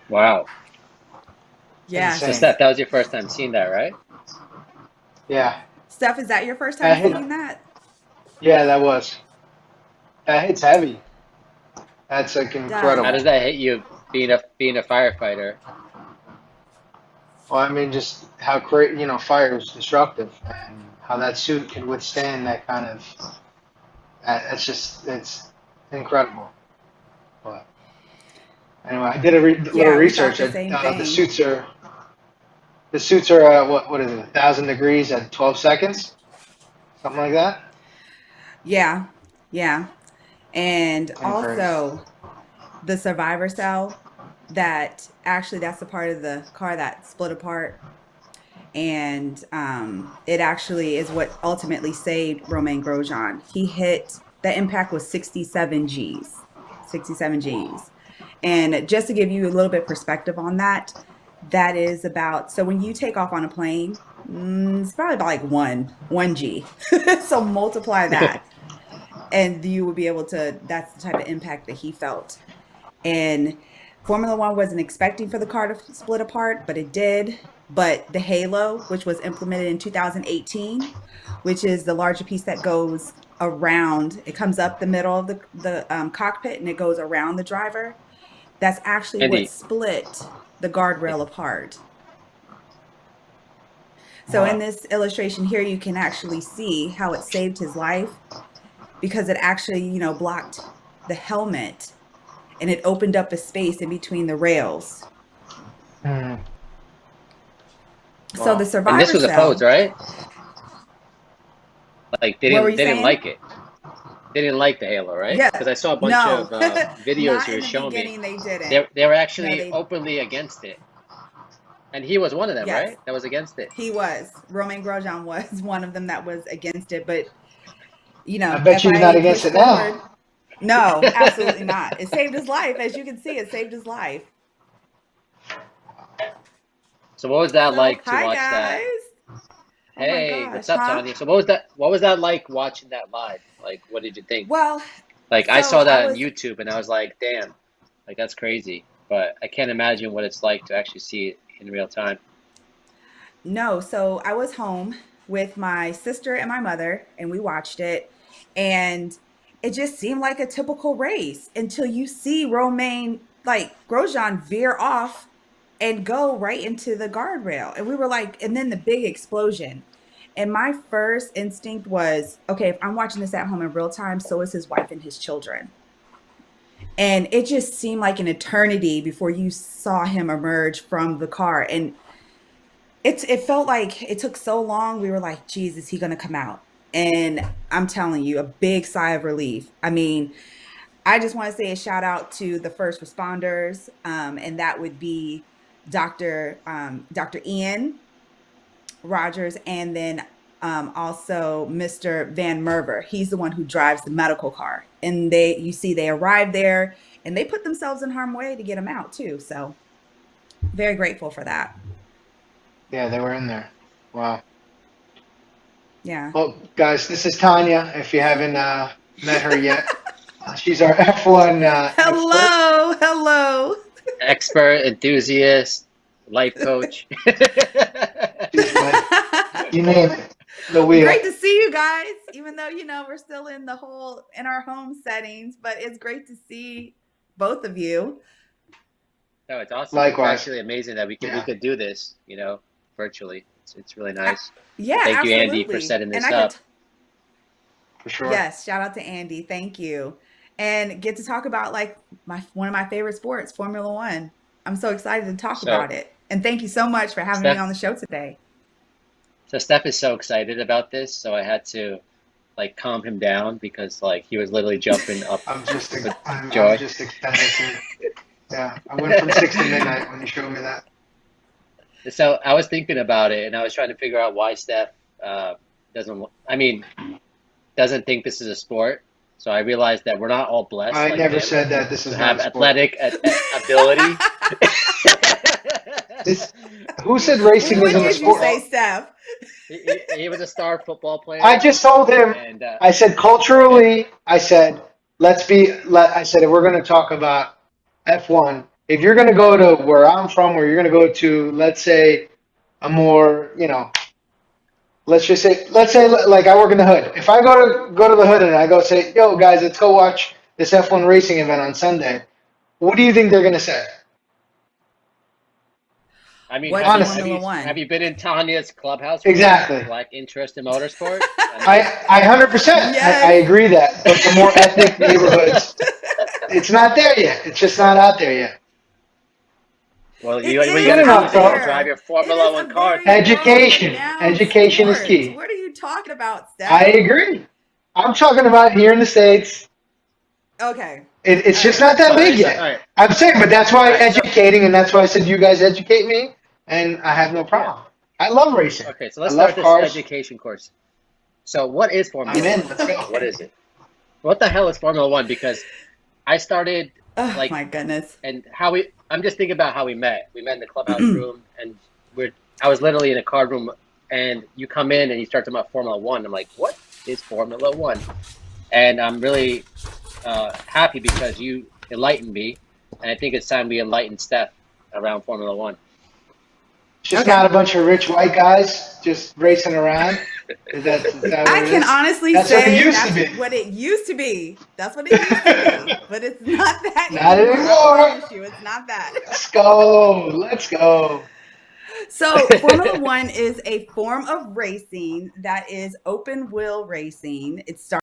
Wow. So Yes. Insane. Steph, that was your first time seeing that, right? Yeah. Steph, is that your first time That hit. seeing that? Yeah, that was. That hits heavy. That's like It does. How does incredible. that hit you being a firefighter? Well, I mean, just how great, fire is destructive and how that suit can withstand that kind of. It's incredible. But anyway, I did a little Yeah, we thought research. the same The thing. suits are what is it? 1,000 degrees at 12 seconds, something like that. Yeah. Yeah. And And crazy. also the survivor cell, that actually that's the part of the car that split apart. And it actually is what ultimately saved Romain Grosjean. He hit, the impact was 67 G's. 67 G's. And just to give you a little bit perspective on that, that is about, so when you take off on a plane, it's probably about like one G. So multiply that, and you would be able to, that's the type of impact that he felt. And Formula One wasn't expecting for the car to split apart, but it did. But the halo, which was implemented in 2018, which is the larger piece that goes around, it comes up the middle of the cockpit and it goes around the driver. That's actually what Andy, split the guardrail apart. So in Wow. this illustration here, you can actually see how it saved his life, because it actually, blocked the helmet and it opened up a space in between the rails. Mm, So the wow. and this survivor was a pose, cell, right? Like what were you they didn't saying? like it. They didn't like the halo, right? Yeah. Because I saw a bunch of No. videos Not you were in the showing me. beginning they didn't. They were No, actually they openly against it, and he was one of them, yes. right? That was against it. He was. Romain Grosjean was one of them that was against it, but I bet you he's not FIA against pushed it now. forward. No, absolutely not. It saved his life. As you can see, it saved his life. So what was that So, like to hi watch that? guys. Oh my Hey, gosh, what's up, huh? Tanya? So what was that? What was that like watching that live? Like, what did you think? Well, Like, I so saw I that on was YouTube and I was like, damn, like that's crazy. But I can't imagine what it's like to actually see it in real time. no, so I was home with my sister and my mother, and we watched it, and it just seemed like a typical race until you see Romain, like Grosjean, veer off and go right into the guardrail. And we were like, and then the big explosion. And my first instinct was, okay, if I'm watching this at home in real time, so is his wife and his children. And it just seemed like an eternity before you saw him emerge from the car. And it felt like it took so long. We were like, "Geez, is he going to come out?" And I'm telling you, a big sigh of relief. I mean, I just want to say a shout out to the first responders, and that would be Dr. Ian Rogers, and then also Mr. Van Merver. He's the one who drives the medical car, and you see, they arrived there and they put themselves in harm's way to get him out too. So very grateful for that. Yeah, they were in there. Wow. Yeah. Well, guys, this is Tanya. If you haven't met her yet, she's our F1 expert. Hello, hello. Expert, enthusiast, life coach. She's my, you name it, the wheel. Great to see you guys, even though we're still in our home settings, but it's great to see both of you. No, it's awesome. It's Likewise. actually amazing that we Yeah, could do this, virtually. It's really I, nice. So yeah, thank you, Andy, for absolutely. setting And this I could up. for sure. yes, shout out to Andy. Thank you. And get to talk about like my one of my favorite sports, Formula 1. I'm so excited to talk So about it. And thank you so much for having me Steph, on the show today. Steph is so excited about this, so I had to like calm him down because like he was literally jumping up with I'm joy. just ecstatic here. Yeah, I went from six to midnight when you showed me that. So I was thinking about it, and I was trying to figure out why Steph uh, doesn't. I mean, doesn't think this is a sport. So I realized that we're not all blessed I like never him said that this to is not have a sport. athletic ability. This, who said racing What isn't a So did you sport? say, Steph? he was a star football I player, just told him. and I said and culturally. I said let's be. I said if we're going to talk about F1. if you're going to go to where I'm from, or you're going to go to, let's say, a more, let's say like I work in the hood. If I go to the hood and I go say, yo guys, let's go watch this F1 racing event on Sunday, what do you think they're going to say? I mean, What's Honestly, Formula One? have you been in Tanya's clubhouse room? exactly. Like interest in motorsport? I 100%. I Yes. agree that, but the more ethnic neighborhoods, it's not there yet. It's just not out there yet. Well, It when you Good got is a enough, out chance, you bro. can drive there. your It Formula is a One car. very Education. world-renowned Education is sport. key. What are you talking about, I Steph? agree. I'm talking about here in the States. Okay. It's All just right. not that All big right, so all yet. right, I'm saying, but that's why all right. So educating, and that's why I said you guys educate me, and I have no yeah, problem. I love racing. okay. So I let's start love this cars. education course. So what is I'm Formula in. One? Let's go. What Okay. is it? What the hell is Formula One? Because I started Oh like, my goodness. and how we. I'm just thinking about how we met. We met in the clubhouse room, and I was literally in a card room, and you come in and you start talking about Formula One. I'm like, what is Formula One? And I'm really happy because you enlightened me, and I think it's time we enlighten Steph around Formula One. It's just Okay. not a bunch of rich white guys just racing around. Is that what I it can is? honestly That's what it say used to that's be. what it used to be. That's what it used to be. But it's not that Not anymore. I anymore. promise you, it's not that. Let's go. Let's go. So, Formula One is a form of racing that is open wheel racing. It starts